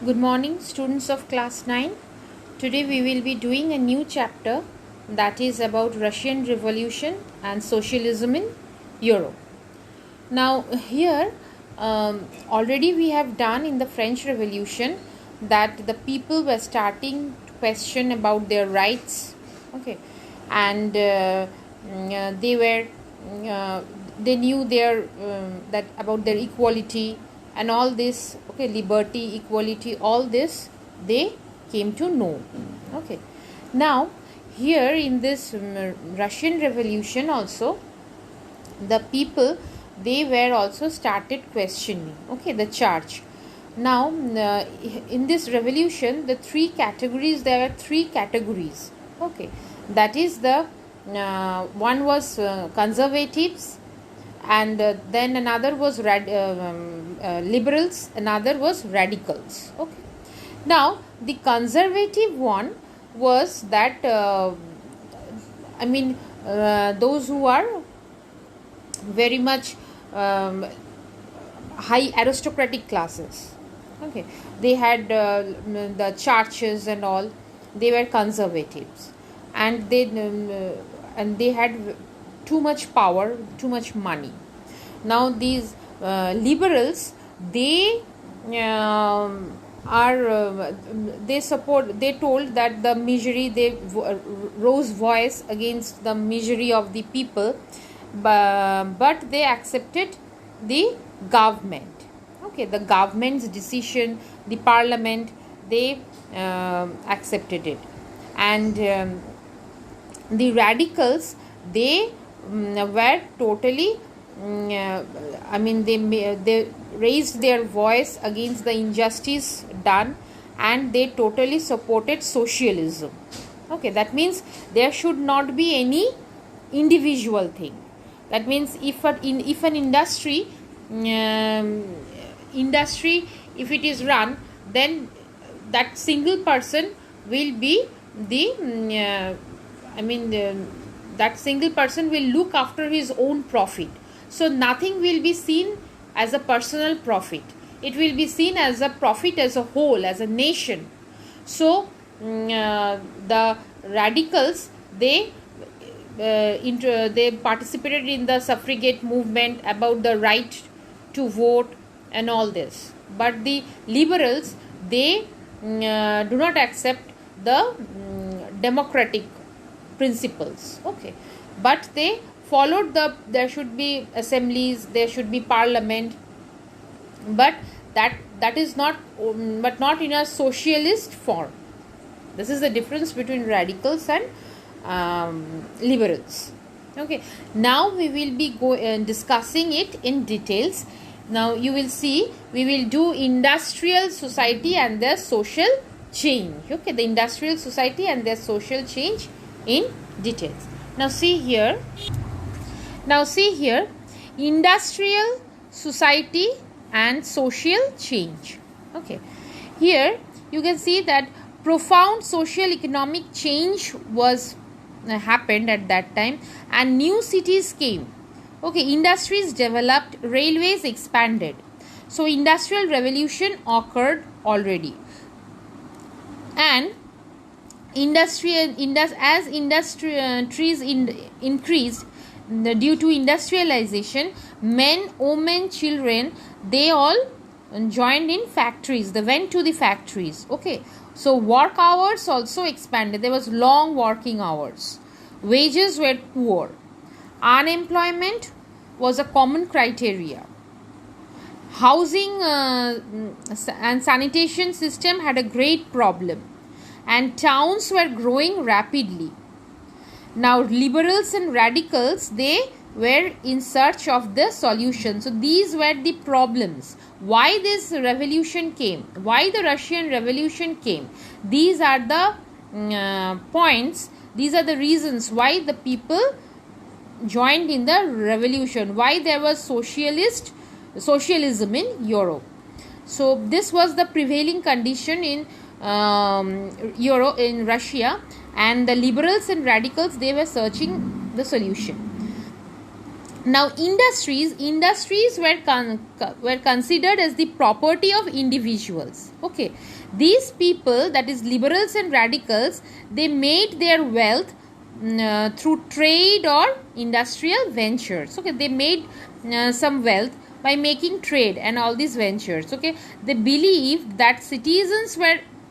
Good morning, students of class 9. Today we will be doing a new chapter that is about Russian Revolution and socialism in Europe. Now, here already we have done in the French Revolution that the people were starting to question about their rights, okay, and they were they knew their that about their equality and all this, okay, liberty, equality, all this they came to know, okay. Now, here in this Russian Revolution also, the people, they were also started questioning, okay, the charge. Now in this revolution, the three categories, there were three categories, okay, that is the one was conservatives, and then another was liberals, another was radicals, okay. Now the conservative one was that those who are very much high aristocratic classes, okay, they had the churches and all, they were conservatives, and they had too much power, too much money. Now these liberals, they they support, they told that the misery, they rose voice against the misery of the people, but they accepted the government, okay, the government's decision, the parliament, they accepted it. And the radicals, they were totally they raised their voice against the injustice done, and they totally supported socialism, okay. That means there should not be any individual thing. That means if an industry if it is run, then that single person will be the that single person will look after his own profit. So nothing will be seen as a personal profit. It will be seen as a profit as a whole, as a nation. So the radicals, they they participated in the suffragette movement about the right to vote and all this. But the liberals, they do not accept the democratic principles, okay, but they followed there should be assemblies, there should be parliament, but that is not but not in a socialist form. This is the difference between radicals and liberals, okay. Now we will be discussing it in details. Now you will see, we will do industrial society and their social change, okay, the industrial society and their social change in details. Now see here, industrial society and social change, okay. Here you can see that profound social economic change was happened at that time, and new cities came, okay, industries developed, railways expanded. So industrial revolution occurred already, and as industries increased due to industrialization, men, women, children, they all joined in factories, they went to the factories, okay. So work hours also expanded, there was long working hours, wages were poor, unemployment was a common criteria, housing and sanitation system had a great problem, and towns were growing rapidly. Now liberals and radicals, they were in search of the solution. So these were the problems, why this revolution came, why the Russian Revolution came. These are the points, these are the reasons why the people joined in the revolution, why there was socialism in Europe. So this was the prevailing condition in in Russia, and the liberals and radicals, they were searching the solution. Now industries were considered as the property of individuals. Okay, these people, that is liberals and radicals, they made their wealth through trade or industrial ventures. Okay, they made some wealth by making trade and all these ventures. Okay, they believed that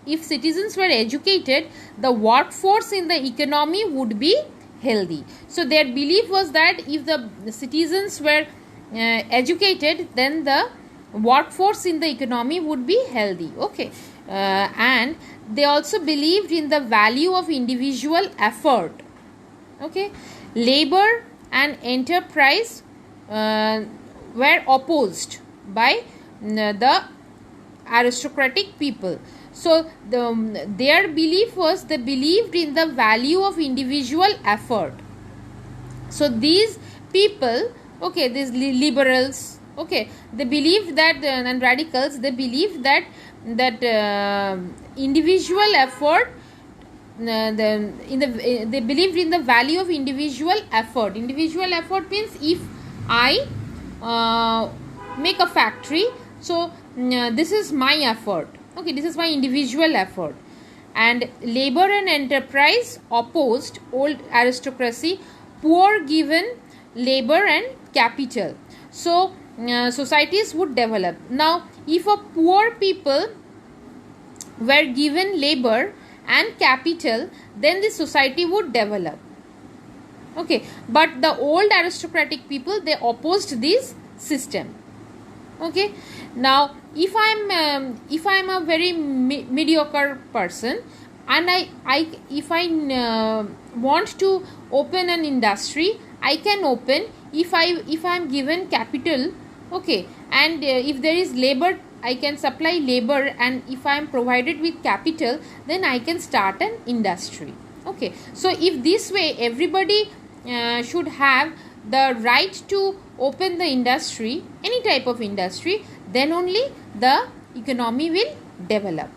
if citizens were educated, the workforce in the economy would be healthy. So their belief was that if the citizens were educated, then the workforce in the economy would be healthy. Okay, and they also believed in the value of individual effort. Okay, labor and enterprise were opposed by the aristocratic people. So their belief was, they believed in the value of individual effort. So these people, okay, these liberals, okay, they believed that and radicals, they believed that individual effort, they believed in the value of individual effort. Individual effort means, if I make a factory, so this is my effort. Okay, this is my individual effort. And labor and enterprise opposed old aristocracy, poor given labor and capital. So societies would develop. Now, if a poor people were given labor and capital, then the society would develop. Okay, but the old aristocratic people, they opposed this system. Okay, now if I'm a very mediocre person, and if I want to open an industry, I can open if I'm given capital. Okay, and if there is labor, I can supply labor, and if I am provided with capital, then I can start an industry. Okay, so if this way everybody should have the right to open the industry, any type of industry, then only the economy will develop.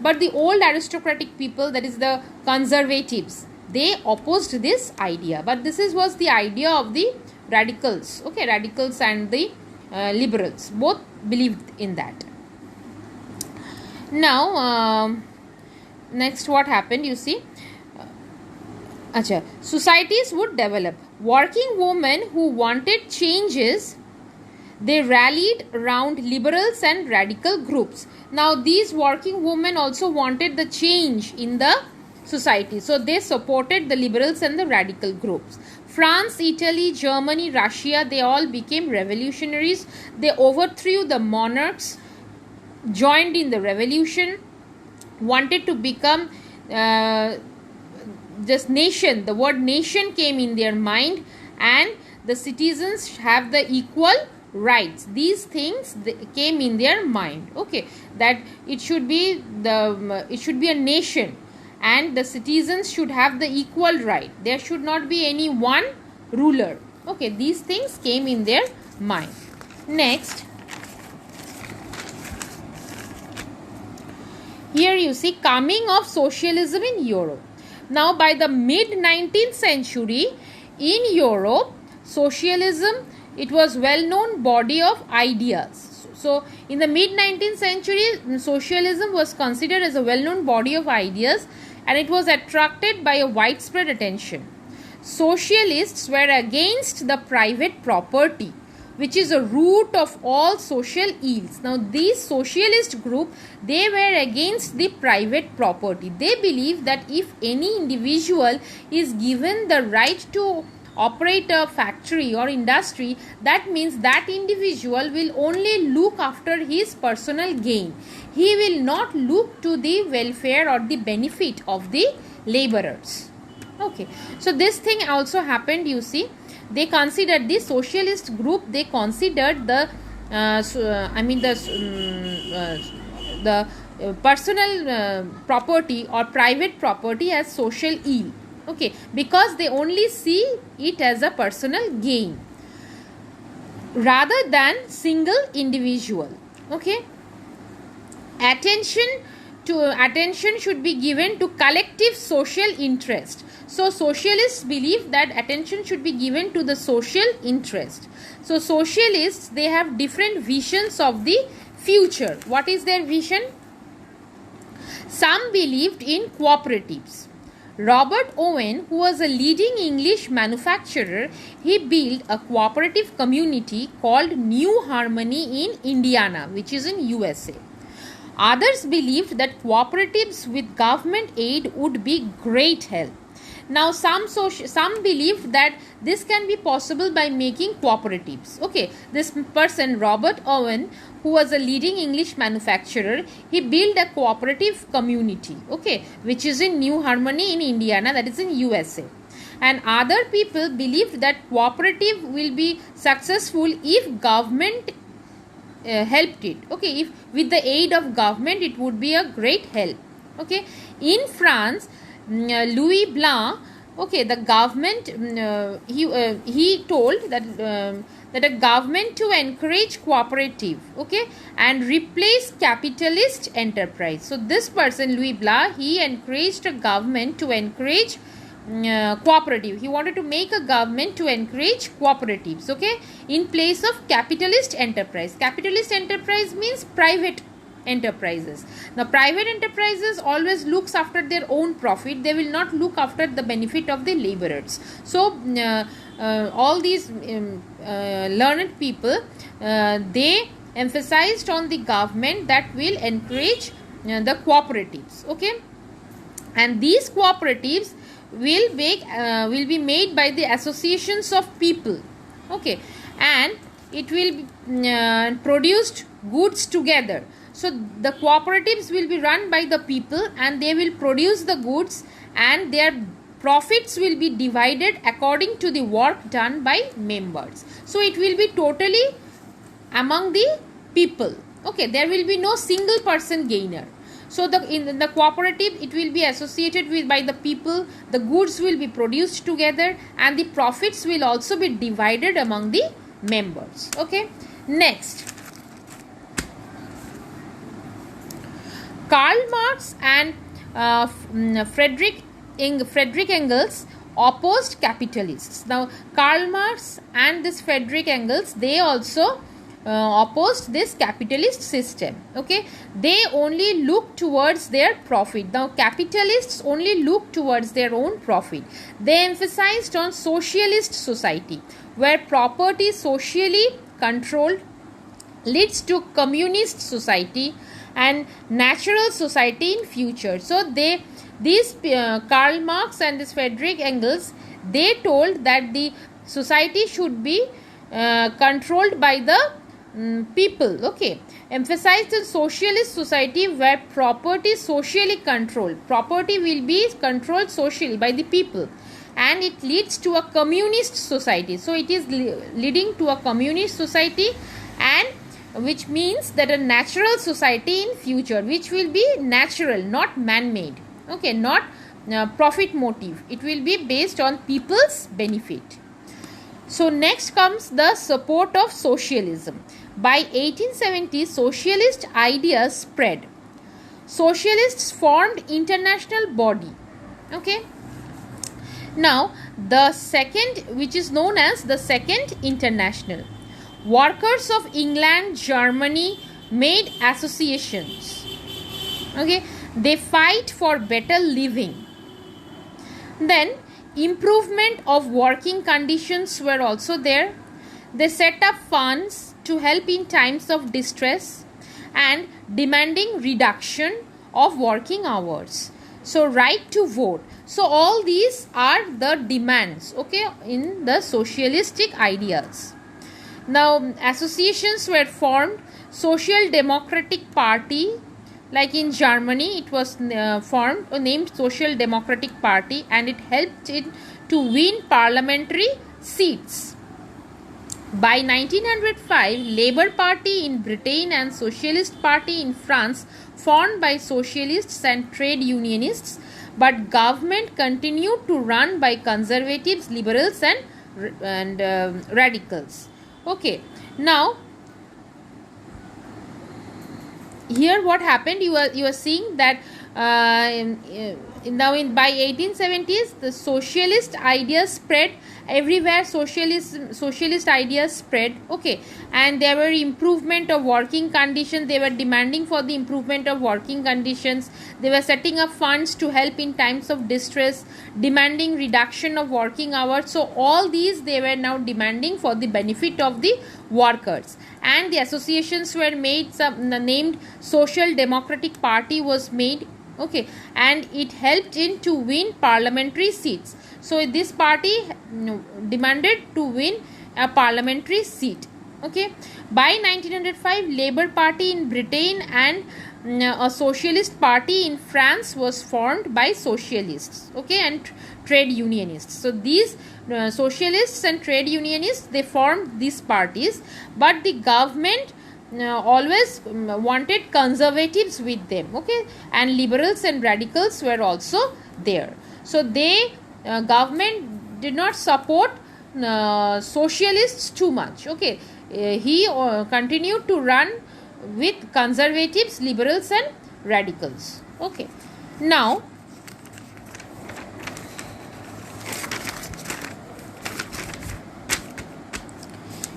But the old aristocratic people, that is the conservatives, they opposed this idea. But this was the idea of the radicals. Okay, radicals and the liberals both believed in that. Now next what happened, you see, societies would develop. Working women who wanted changes, they rallied around liberals and radical groups. Now these working women also wanted the change in the society, so they supported the liberals and the radical groups. France, Italy, Germany, Russia, they all became revolutionaries. They overthrew the monarchs, joined in the revolution, wanted to become just nation. The word nation came in their mind, and the citizens have the equal rights. These things came in their mind. Okay, that it should be a nation, and the citizens should have the equal right. There should not be any one ruler. Okay, these things came in their mind. Next, here you see coming of socialism in Europe. Now by the mid 19th century in Europe, socialism, it was well known body of ideas. So in the mid 19th century, socialism was considered as a well known body of ideas, and it was attracted by a widespread attention. Socialists were against the private property, which is a root of all social ills. Now this socialist group, they were against the private property. They believe that if any individual is given the right to operate a factory or industry, that means that individual will only look after his personal gain. He will not look to the welfare or the benefit of the laborers. Okay, so this thing also happened, you see. They considered, the socialist group, they considered the personal property or private property as social ill. Okay, because they only see it as a personal gain rather than single individual. Okay, attention attention should be given to collective social interest. So socialists believe that attention should be given to the social interest. So socialists, they have different visions of the future. What is their vision? Some believed in cooperatives. Robert Owen, who was a leading English manufacturer, he built a cooperative community called New Harmony in Indiana, which is in USA. Others believed that cooperatives with government aid would be great help. Now some believed that this can be possible by making cooperatives. Okay, this person Robert Owen, who was a leading English manufacturer, he built a cooperative community, okay, which is in New Harmony in Indiana, that is in USA. And other people believed that cooperative will be successful if government helped it. Okay, if with the aid of government it would be a great help. Okay, in France, Louis Blanc, okay, the government, he told that that a government to encourage cooperative, okay, and replace capitalist enterprise. So this person Louis Blanc, he encouraged a government to encourage cooperative. He wanted to make a government to encourage cooperatives, okay, in place of capitalist enterprise. Capitalist enterprise means private enterprises. Now private enterprises always looks after their own profit. They will not look after the benefit of the laborers. So all these learned people, they emphasized on the government that will encourage the cooperatives, okay, and these cooperatives will be made by the associations of people, okay, and it will be produced goods together. So the cooperatives will be run by the people and they will produce the goods, and their profits will be divided according to the work done by members. So it will be totally among the people, okay, there will be no single person gainer. So in the cooperative, it will be associated with by the people, the goods will be produced together, and the profits will also be divided among the members. Okay, next, Karl Marx and Friedrich Engels opposed capitalists. Now Karl Marx and this Friedrich Engels, they also opposed this capitalist system, okay. They only look towards their profit. Now capitalists only look towards their own profit. They emphasized on socialist society, where property socially controlled leads to communist society and natural society in future. So these Karl Marx and this Friedrich Engels, they told that the society should be controlled by the people, okay. Emphasized the socialist society where property is socially controlled. Property will be controlled socially by the people, and it leads to a communist society. So it is leading to a communist society, and which means that a natural society in future, which will be natural, not man-made, okay, not profit motive. It will be based on people's benefit. So next comes the support of socialism. By 1870, socialist ideas spread. Socialists formed international body, okay. Now the second, which is known as the Second International, workers of England, Germany made associations, okay. They fight for better living. Then improvement of working conditions were also there. They set up funds to help in times of distress and demanding reduction of working hours. So right to vote. So all these are the demands, okay, in the socialistic ideas. Now associations were formed. Social Democratic Party, like in Germany, it was formed, named Social Democratic Party, and it helped it to win parliamentary seats. By 1905, Labour Party in Britain and Socialist Party in France formed by socialists and trade unionists, but government continued to run by conservatives, liberals and radicals. Okay, now here what happened, you are seeing that now by 1870s the socialist ideas spread everywhere. Socialist ideas spread, okay, and there were improvement of working conditions. They were demanding for the improvement of working conditions. They were setting up funds to help in times of distress, demanding reduction of working hours. So all these they were now demanding for the benefit of the workers, and the associations were made. Some named Social Democratic Party was made, okay, and it helped in to win parliamentary seats. So this party demanded to win a parliamentary seat, okay. By 1905 Labour Party in Britain and a Socialist Party in France was formed by socialists, okay, and trade unionists. So these socialists and trade unionists, they formed these parties, but the government always wanted conservatives with them, okay, and liberals and radicals were also there. So they government did not support socialists too much, okay. He continued to run with conservatives, liberals and radicals, okay. Now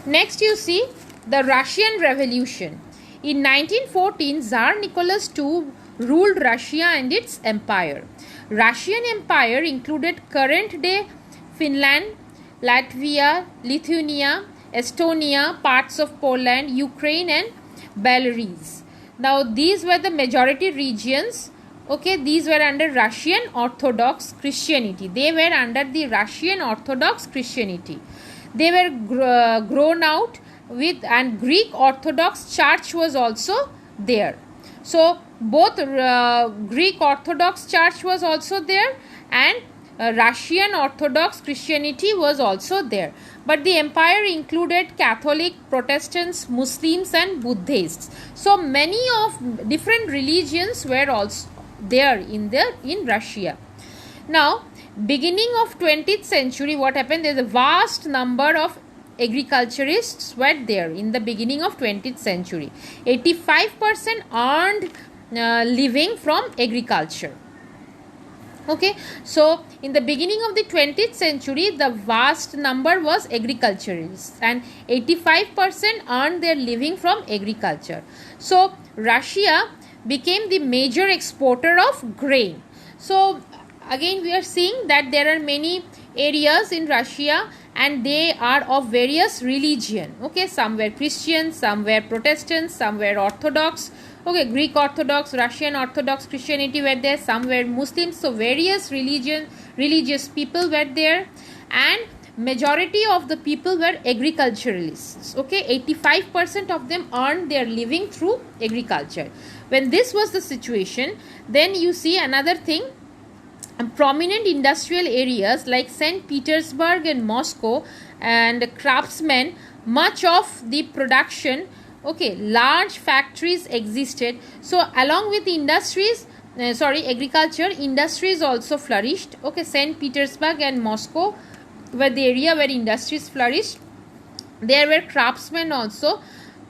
next you see the Russian Revolution. In 1914, Tsar Nicholas II ruled Russia and its empire. Russian Empire included current-day Finland, Latvia, Lithuania, Estonia, parts of Poland, Ukraine and Belarus. Now these were the majority regions, okay. These were under Russian Orthodox Christianity. They were under the Russian Orthodox Christianity. They were grown out with, and Greek Orthodox Church was also there. So both Greek Orthodox Church was also there, and Russian Orthodox Christianity was also there. But the empire included Catholic, Protestants, Muslims and Buddhists. So many of different religions were also there in Russia. Now beginning of 20th century, what happened, there is a vast number of agriculturists were there in the beginning of 20th century. 85% earned living from agriculture, okay. So in the beginning of the 20th century the vast number was agriculturists, and 85% earned their living from agriculture. So Russia became the major exporter of grain. So again we are seeing that there are many areas in Russia and they are of various religion, okay. Some were Christian, some were Protestants, some were Orthodox, okay. Greek Orthodox, Russian Orthodox Christianity were there, some were Muslims. So various religious people were there, and majority of the people were agriculturalists, okay. 85% of them earned their living through agriculture. When this was the situation, then you see another thing. Prominent industrial areas like St. Petersburg and Moscow and craftsmen, much of the production, okay, large factories existed. So along with the industries, agriculture, industries also flourished, okay. St. Petersburg and Moscow were the area where industries flourished. There were craftsmen also,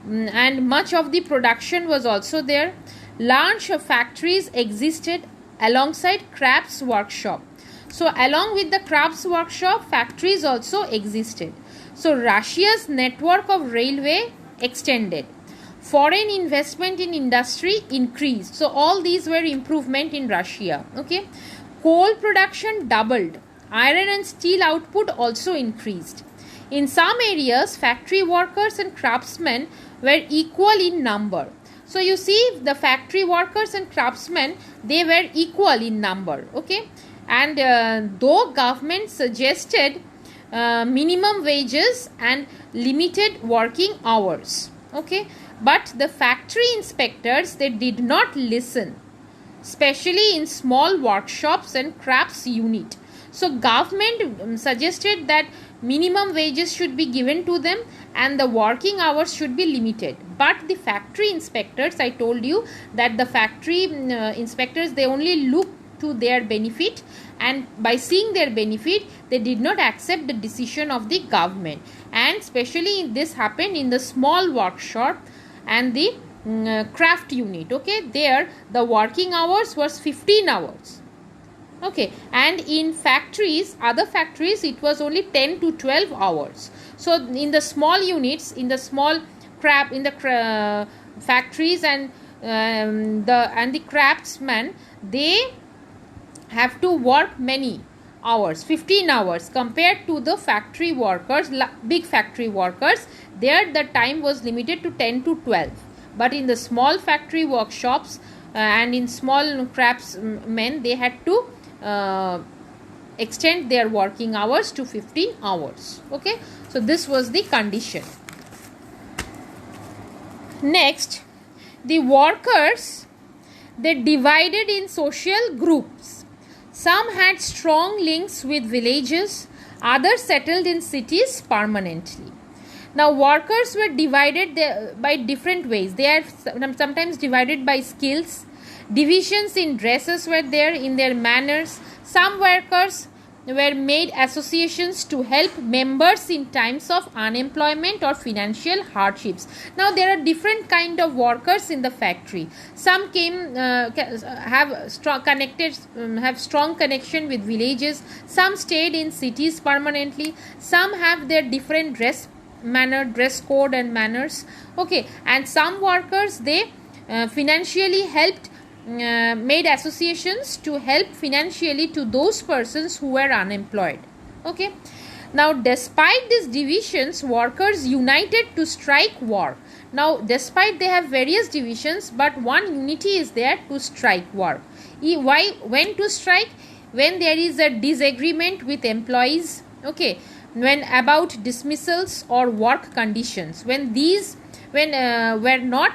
and much of the production was also there. Large factories existed alongside crafts workshop. So along with the crafts workshop, factories also existed. So Russia's network of railway extended. Foreign investment in industry increased. So all these were improvement in Russia, okay. Coal production doubled. Iron and steel output also increased. In some areas, factory workers and craftsmen were equal in number. So you see the factory workers and craftsmen, they were equal in number, okay. And though government suggested minimum wages and limited working hours, okay, but the factory inspectors, they did not listen, especially in small workshops and crafts unit. So government suggested that minimum wages should be given to them and the working hours should be limited. But the factory inspectors, I told you that the factory inspectors, they only look to their benefit, and by seeing their benefit, they did not accept the decision of the government. And especially this happened in the small workshop and the craft unit. Okay, there the working hours was 15 hours. Okay, and in factories, other factories, it was only 10 to 12 hours. So in the small units, in the small craft, in the factories, and the craftsmen, they have to work many hours, 15 hours, compared to the factory workers, big factory workers. There the time was limited to 10 to 12. But in the small factory workshops and in small craftsmen, they had to extend their working hours to 15 hours. Okay, so this was the condition. Next, the workers, they divided in social groups. Some had strong links with villages, others settled in cities permanently. Now workers were divided by different ways. They are sometimes divided by skills. Divisions in dresses were there, in their manners. Some workers were made associations to help members in times of unemployment or financial hardships. Now there are different kind of workers in the factory. Some have strong connection with villages. Some stayed in cities permanently. Some have their different dress code and manners. Okay, and some workers, they financially helped, made associations to help financially to those persons who were unemployed. Okay, now despite these divisions, workers united to strike work. Now despite they have various divisions, but one unity is there to strike work. Why? When to strike? When there is a disagreement with employees. Okay, when about dismissals or work conditions, when were not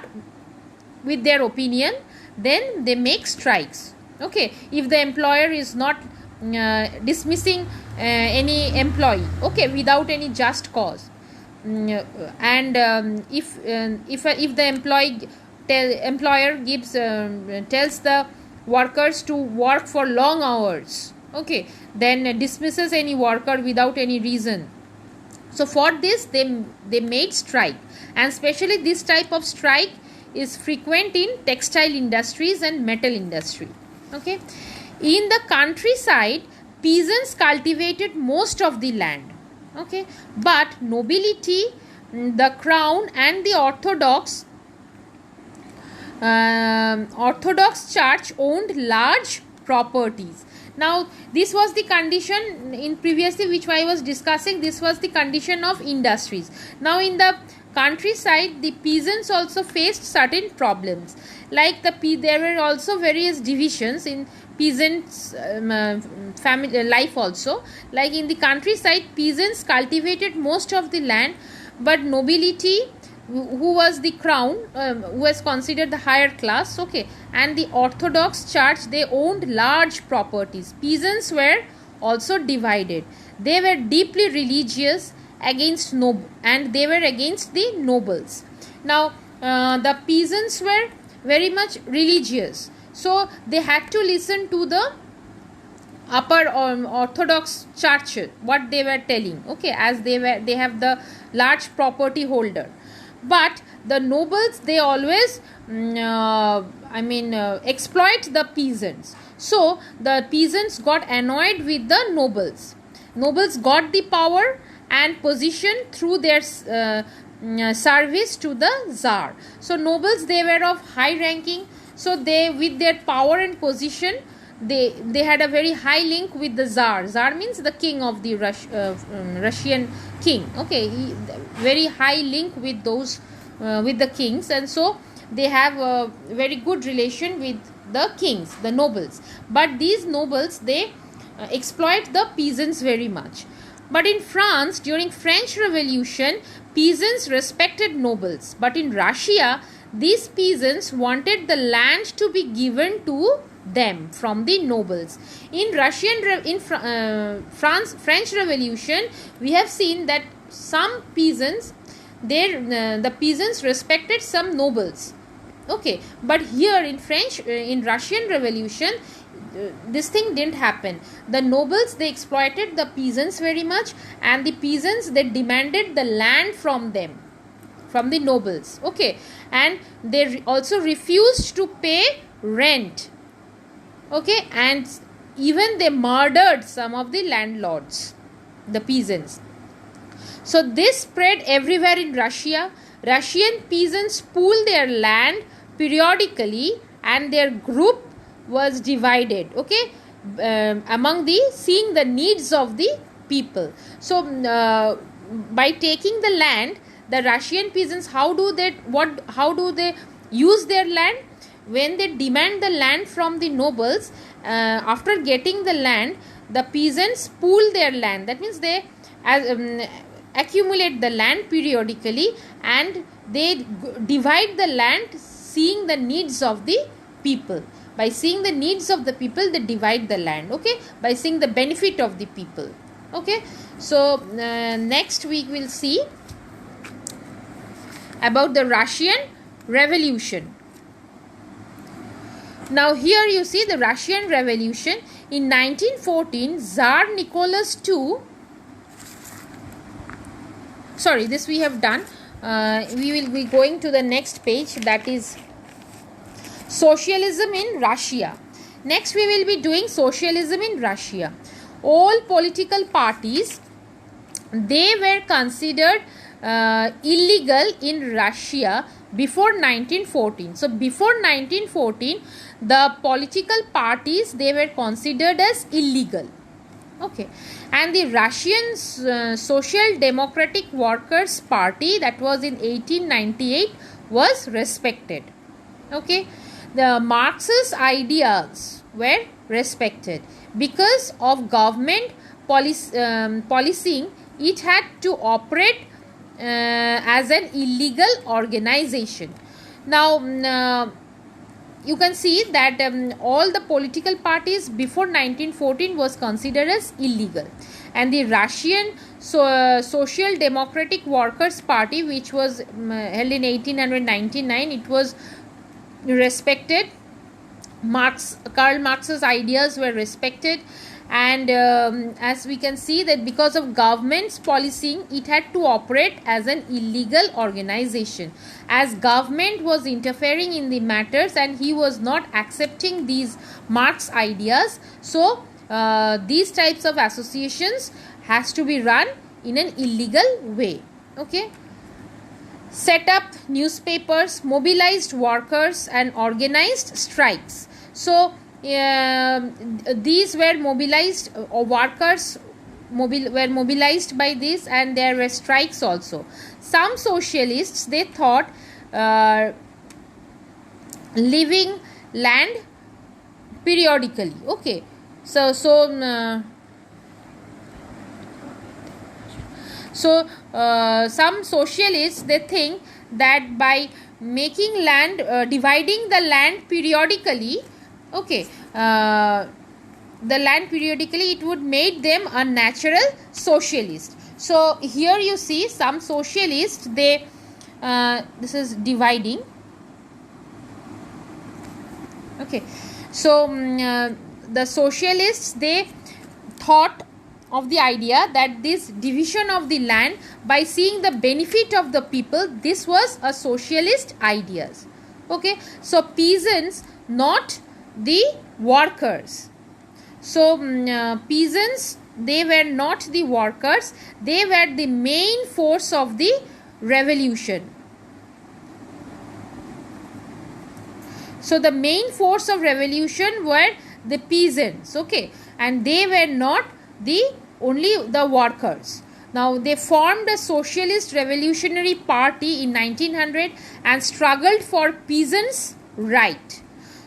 with their opinion, then they make strikes. Okay, if the employer is not dismissing any employee, okay, without any just cause, and if the employer tells the workers to work for long hours, okay, then dismisses any worker without any reason. So for this, they made strike, and especially this type of strike is frequent in textile industries and metal industry. Okay, in the countryside, peasants cultivated most of the land. Okay, but nobility, the crown, and the Orthodox Church owned large properties. Now this was the condition in previously which I was discussing. This was the condition of industries. Now in the countryside, the peasants also faced certain problems, like there were also various divisions in peasants family life also. Like in the countryside, peasants cultivated most of the land, but nobility, who was the crown, who was considered the higher class, okay, and the Orthodox Church, they owned large properties. Peasants were also divided. They were deeply religious and they were against the nobles. Now the peasants were very much religious, so they had to listen to the upper Orthodox Church, what they were telling, okay, as they have the large property holder. But the nobles, they always exploit the peasants. So the peasants got annoyed with the nobles. Nobles got the power and position through their service to the Tsar. So nobles, they were of high ranking, so they, with their power and position, they had a very high link with the Tsar. Tsar means the king of the Russian king. Okay, very high link with those with the kings, and so they have a very good relation with the kings, the nobles. But these nobles, they exploit the peasants very much. But in France, during French Revolution, peasants respected nobles. But in Russia, these peasants wanted the land to be given to them from the nobles. In French Revolution, we have seen that some peasants, the peasants respected some nobles. Okay, but here in Russian Revolution, this thing didn't happen. The nobles, they exploited the peasants very much, and the peasants, they demanded the land from them, from the nobles. Okay, and they also refused to pay rent. Okay, and even they murdered some of the landlords, the peasants. So this spread everywhere in Russia. Russian peasants pooled their land periodically, and their group was divided, okay, among the seeing the needs of the people. So by taking the land, the Russian peasants, how do they use their land? When they demand the land from the nobles, after getting the land, the peasants pool their land. That means they accumulate the land periodically, and they divide the land seeing the needs of the people. By seeing the needs of the people, they divide the land, okay, by seeing the benefit of the people. Okay, so next week we'll see about the Russian Revolution. Now here you see the Russian Revolution. In 1914, Tsar Nicholas II, sorry, this we have done. We will be going to the next page, that is Socialism in Russia. Next we will be doing Socialism in Russia. All political parties, they were considered illegal in Russia before 1914. So before 1914, the political parties, they were considered as illegal. Okay, and the Russian Social Democratic Workers Party, that was in 1898, was respected. Okay, the Marxist ideas were respected. Because of government policing, it had to operate as an illegal organization. Now you can see that all the political parties before 1914 was considered as illegal, and the Russian Social Democratic Workers Party, which was held in 1899, it was respected. Karl Marx's ideas were respected, and as we can see that because of government's policing, it had to operate as an illegal organization, as government was interfering in the matters and he was not accepting these Marx ideas. So these types of associations has to be run in an illegal way. Okay, set up newspapers, mobilized workers, and organized strikes. So these were mobilized, or workers were mobilized by this, and there were strikes also. Some socialists, they thought leaving land periodically. Okay, so some socialists, they think that by making land, dividing the land periodically, okay, the land periodically, it would make them a natural socialist. So here you see some socialists, they this is dividing. Okay, so the socialists, they thought of the idea that this division of the land by seeing the benefit of the people, this was a socialist ideas. Okay, so peasants, not the workers. So peasants, they were not the workers, they were the main force of the revolution. So the main force of revolution were the peasants. Okay, and they were not only the workers. Now they formed a socialist revolutionary party in 1900 and struggled for peasants' right.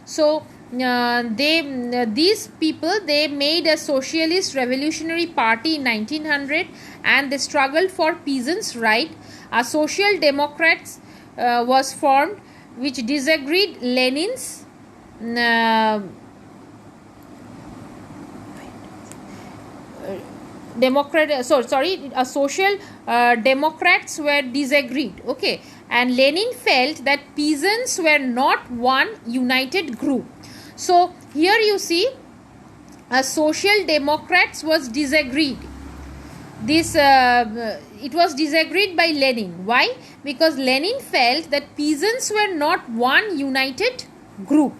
So these people, they made a socialist revolutionary party in 1900 and they struggled for peasants' right. A social democrats was formed, which disagreed Lenin's social democrats were disagreed. Okay, and Lenin felt that peasants were not one united group. So here you see social democrats was disagreed. this it was disagreed by Lenin. Why? Because Lenin felt that peasants were not one united group.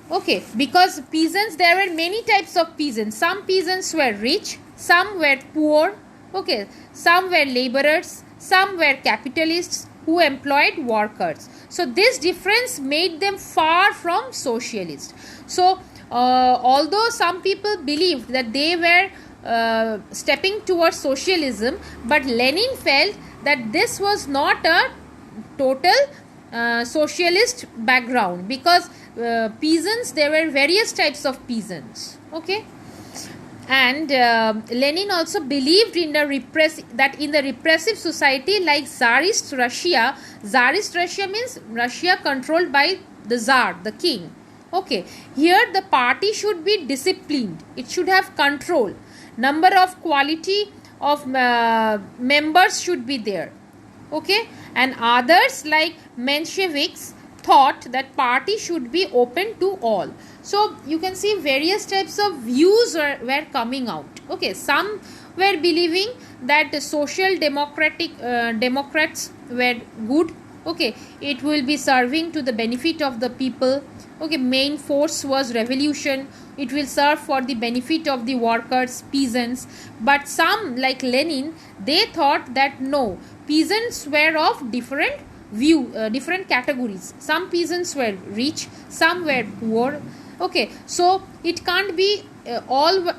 Okay, because peasants, there were many types of peasants. Some peasants were rich, some were poor, okay, some were laborers, some were capitalists who employed workers. So this difference made them far from socialist. So although some people believed that they were stepping towards socialism, but Lenin felt that this was not a total socialist background, because peasants, there were various types of peasants. Okay, and Lenin also believed in that in the repressive society like Tsarist Russia means Russia controlled by the Tsar, the king. Okay, here the party should be disciplined, it should have control, number of quality of members should be there. Okay, and others like Mensheviks thought that party should be open to all. So you can see various types of views were coming out. Okay, some were believing that the social democrats were good. Okay, it will be serving to the benefit of the people. Okay, main force was revolution, it will serve for the benefit of the workers, peasants. But some like Lenin, they thought that no, peasants were of different different categories. Some peasants were rich, some were poor. Okay, so it can't be all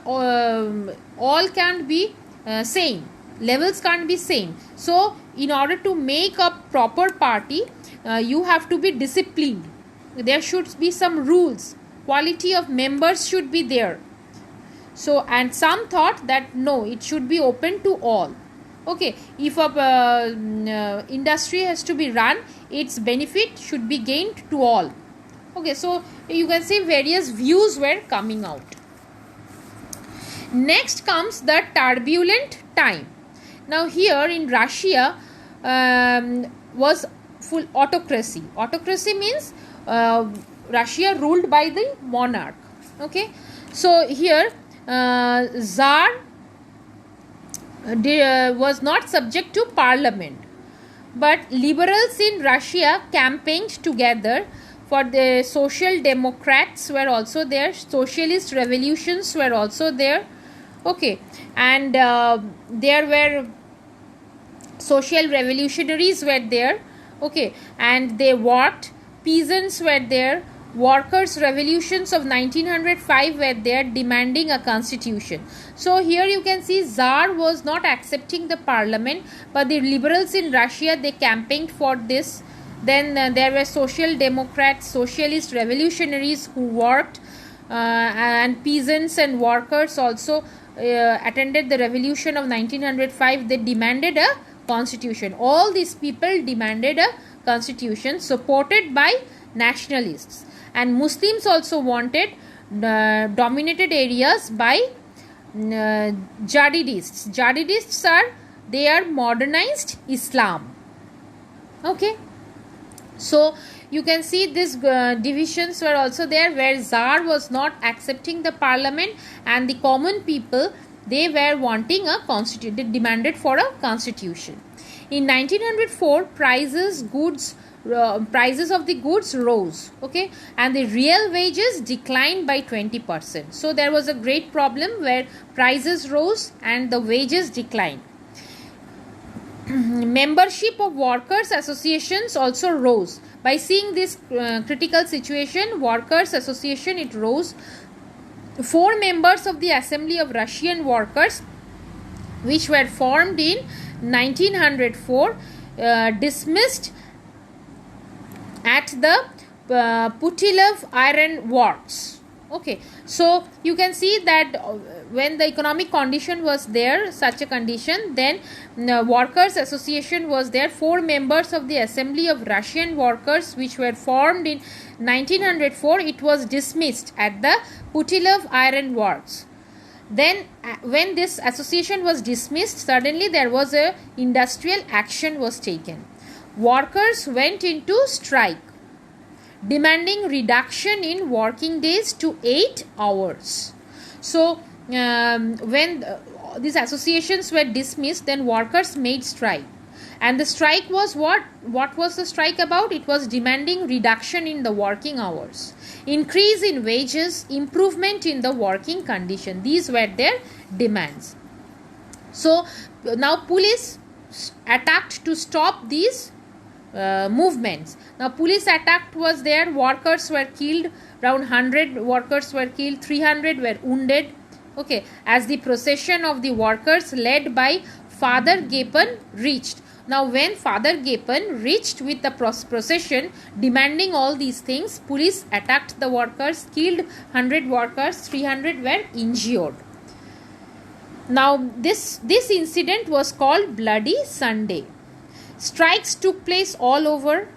can't be same, levels can't be same. So in order to make a proper party, you have to be disciplined, there should be some rules, quality of members should be there. So, and some thought that no, it should be open to all. Okay, if a industry has to be run, its benefit should be gained to all. Okay, so you can see various views were coming out. Next comes the turbulent time. Now here in Russia was full autocracy. Autocracy means Russia ruled by the monarch. Okay, so here Tsar was not subject to parliament, but liberals in Russia campaigned together for the social democrats were also there, socialist revolutions were also there. Okay, and there were social revolutionaries were there. Okay, and they worked, peasants were there, workers revolutions of 1905 were there demanding a constitution. So here you can see Tsar was not accepting the parliament, but the liberals in Russia, they campaigned for this. Then there were social democrats, socialist revolutionaries who worked, and peasants and workers also attended the revolution of 1905. They demanded a constitution. All these people demanded a constitution supported by nationalists, and Muslims also wanted dominated areas by Jadidists. Jadidists they are modernized Islam. Okay, so you can see these divisions were also there, where Tsar was not accepting the parliament, and the common people, they were wanting a constitution, they demanded for a constitution. In 1904, prices of the goods rose. Okay, and the real wages declined by 20%. So there was a great problem where prices rose and the wages declined. Membership of workers associations also rose. By seeing this critical situation, workers association, it rose. 4 members of the Assembly of Russian Workers, which were formed in 1904, dismissed at the Putilov Iron Works. Okay, so you can see that when the economic condition was there, such a condition, then workers association was there. 4 members of the Assembly of Russian Workers, which were formed in 1904, it was dismissed at the Putilov Iron Works. Then when this association was dismissed, suddenly there was a industrial action was taken. Workers went into strike, demanding reduction in working days to 8 hours. So when these associations were dismissed, then workers made strike. And the strike was what? What was the strike about? It was demanding reduction in the working hours, increase in wages, improvement in the working condition. These were their demands. So now police attacked to stop these movements. Now police attack was there. Workers were killed. Around 100 workers were killed. 300 were wounded. Okay, as the procession of the workers led by Father Gapon reached. Now when Father Gapon reached with the procession demanding all these things, police attacked the workers, killed 100 workers, 300 were injured. Now this incident was called Bloody Sunday. Strikes took place all over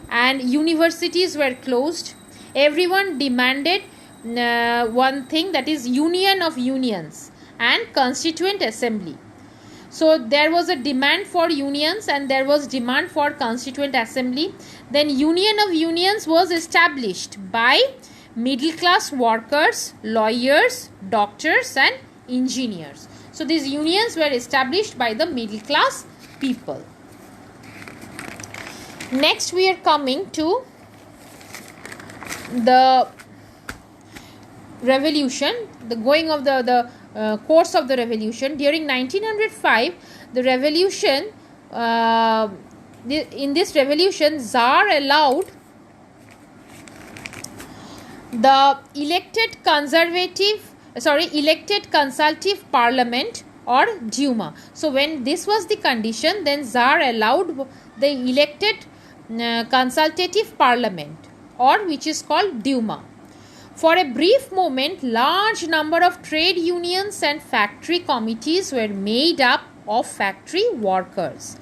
and universities were closed. Everyone demanded one thing, that is union of unions and constituent assembly. So there was a demand for unions and there was demand for constituent assembly. Then union of unions was established by middle class workers, lawyers, doctors and engineers. So these unions were established by the middle class people. Next we are coming to the revolution, the going of the course of the revolution. During 1905, the revolution, in this revolution, Tsar allowed the elected consultative parliament or Duma. So when this was the condition, then Tsar allowed the elected consultative parliament, or which is called Duma. For a brief moment, large number of trade unions and factory committees were made up of factory workers.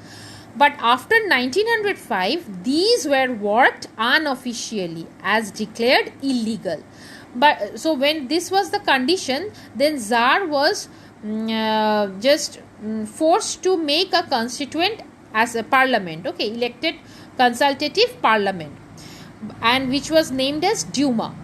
But after 1905, these were worked unofficially as declared illegal. But so when this was the condition, then Tsar was just forced to make a constituent as a parliament, okay, elected consultative parliament, and which was named as Duma.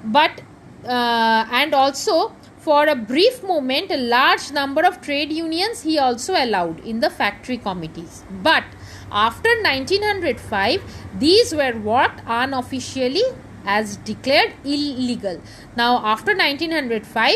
But and also for a brief moment, a large number of trade unions he also allowed in the factory committees. But after 1905, these were worked unofficially as declared illegal. Now after 1905,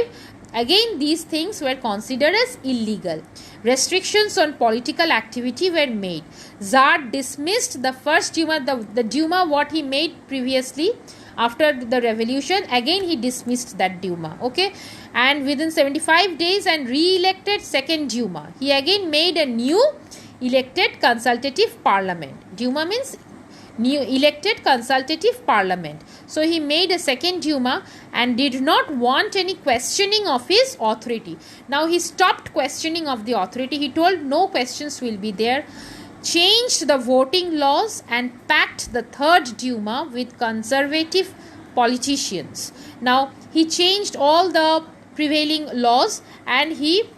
again these things were considered as illegal. Restrictions on political activity were made. Tsar dismissed the first Duma, the Duma what he made previously. After the revolution, again he dismissed that Duma, okay, and within 75 days and re-elected second Duma. He again made a new elected consultative parliament. Duma means new elected consultative parliament. So he made a second Duma and did not want any questioning of his authority. Now he stopped questioning of the authority. He told no questions will be there. Changed the voting laws and packed the third Duma with conservative politicians. Now he changed all the prevailing laws and he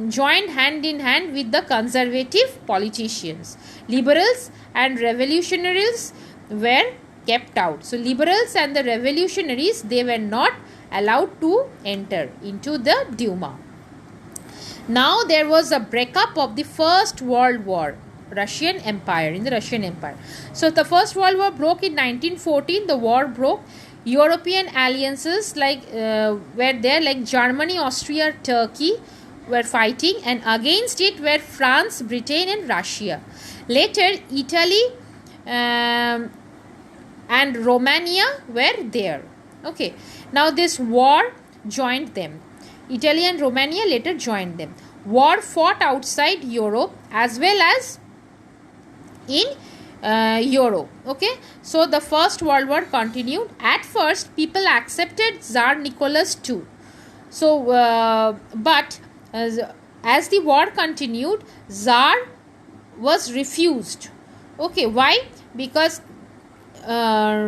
joined hand in hand with the conservative politicians. Liberals and revolutionaries were kept out. So liberals and the revolutionaries, they were not allowed to enter into the Duma. Now there was a breakup of the First World War. In the Russian Empire. So the First World War broke in 1914. The war broke. European alliances were there, like Germany, Austria, Turkey were fighting, and against it were France, Britain and Russia. Later Italy and Romania were there. Okay. Now this war joined them. Italy and Romania later joined them. War fought outside Europe as well as in Europe. Okay, so the First World War continued. At first, people accepted Tsar Nicholas II. So, but as the war continued, Tsar was refused. Okay, why? Because Tsar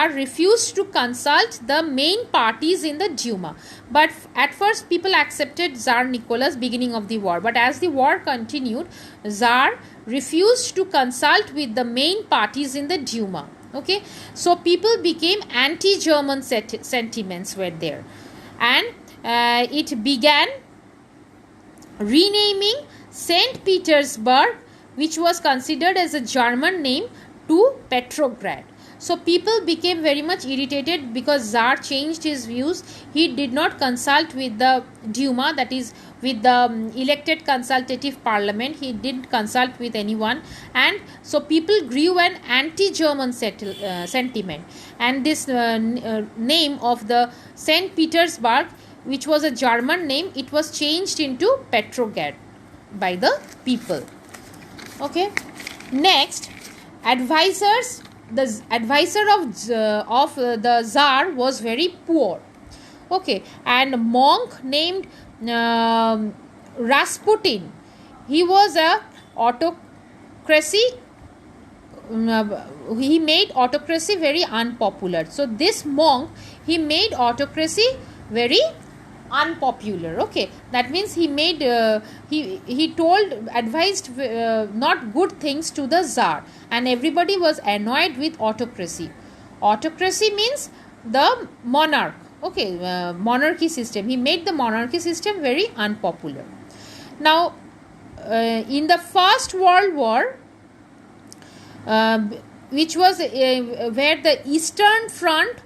refused to consult the main parties in the Duma. But at first people accepted Tsar Nicholas beginning of the war. But as the war continued, Tsar refused to consult with the main parties in the Duma. Okay, so people became anti-German sentiments were there, and it began renaming St. Petersburg, which was considered as a German name, to Petrograd. So people became very much irritated because Tsar changed his views. He did not consult with the Duma, that is with the elected consultative parliament. He didn't consult with anyone, and so people grew an anti-German sentiment. And this name of the St. Petersburg, which was a German name, it was changed into Petrograd by the people. Okay. Next, advisors. The advisor of the Tsar was very poor. Okay, and a monk named Rasputin. He was a autocracy. He made autocracy very unpopular. So this monk, he made autocracy very unpopular. Okay, that means he made he advised not good things to the Tsar, and everybody was annoyed with autocracy. Autocracy means the monarch. Okay, monarchy system. He made the monarchy system very unpopular. Now, in the First World War, which was where the Eastern Front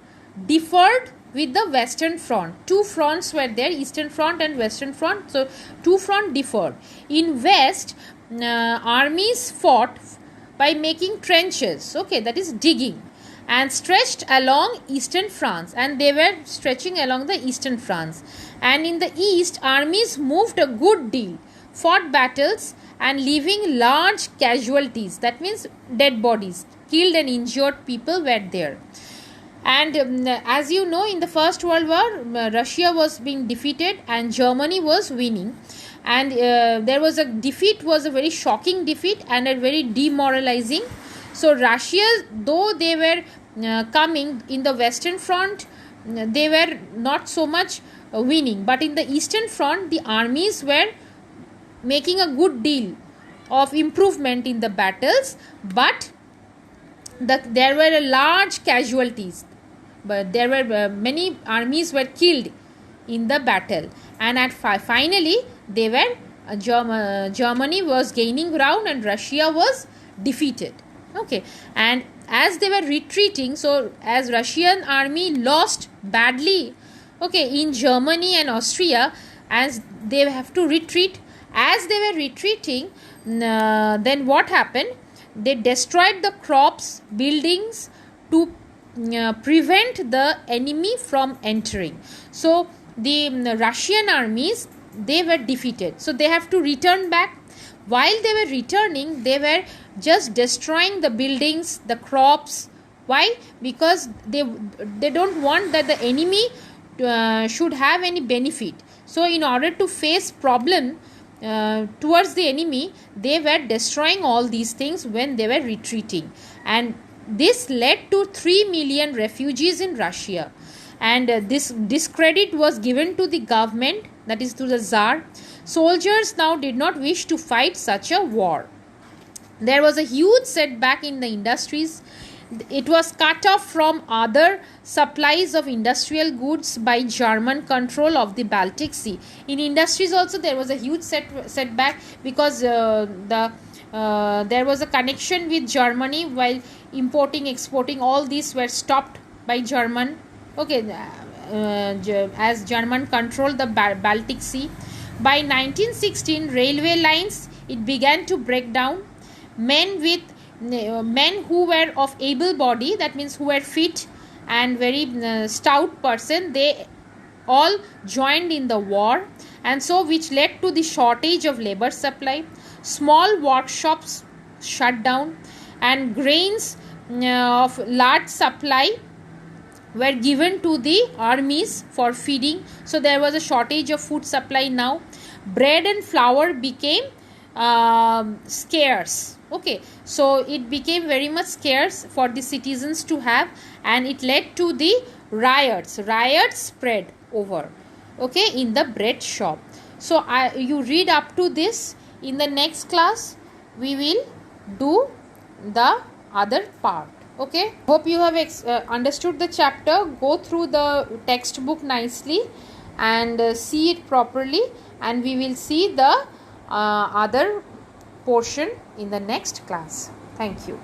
differed with the Western Front. Two fronts were there, Eastern Front and Western Front. So two fronts differed. In West, armies fought by making trenches. Okay, that is digging, and stretched along Eastern France, and they were stretching along the Eastern France. And in the East, armies moved a good deal, fought battles, and leaving large casualties. That means dead bodies, killed and injured people were there. And as you know, in the First World War, Russia was being defeated and Germany was winning. And there was a defeat, was a very shocking defeat and a very demoralizing. So Russia, though they were coming in the Western Front, they were not so much winning. But in the Eastern Front, the armies were making a good deal of improvement in the battles. But there were large casualties. But there were many armies were killed in the battle, and finally they were Germany was gaining ground and Russia was defeated. Okay, and as they were retreating, so as Russian army lost badly, okay, in Germany and Austria, as they have to retreat, as they were retreating, then what happened? They destroyed the crops, buildings to prevent the enemy from entering. So the Russian armies, they were defeated, so they have to return back. While they were returning, they were just destroying the buildings, the crops. Why? Because they don't want that the enemy should have any benefit. So in order to face problem towards the enemy, they were destroying all these things when they were retreating, and this led to 3 million refugees in Russia. And this discredit was given to the government, that is to the Tsar. Soldiers now did not wish to fight such a war. There was a huge setback in the industries. It was cut off from other supplies of industrial goods by German control of the Baltic Sea. In industries also there was a huge setback because there was a connection with Germany, while importing, exporting, all these were stopped by German. Okay, as German controlled the Baltic Sea. By 1916, railway lines, it began to break down. Men who were of able body, that means who were fit and very stout person, they all joined in the war, and so which led to the shortage of labor supply. Small workshops shut down, and grains of large supply were given to the armies for feeding. So there was a shortage of food supply now. Bread and flour became scarce. Okay, so it became very much scarce for the citizens to have, and it led to the riots. Riots spread over, okay, in the bread shop. So you read up to this. In the next class we will do the other part. Okay, hope you have understood the chapter. Go through the textbook nicely and see it properly, and we will see the other portion in the next class. Thank you.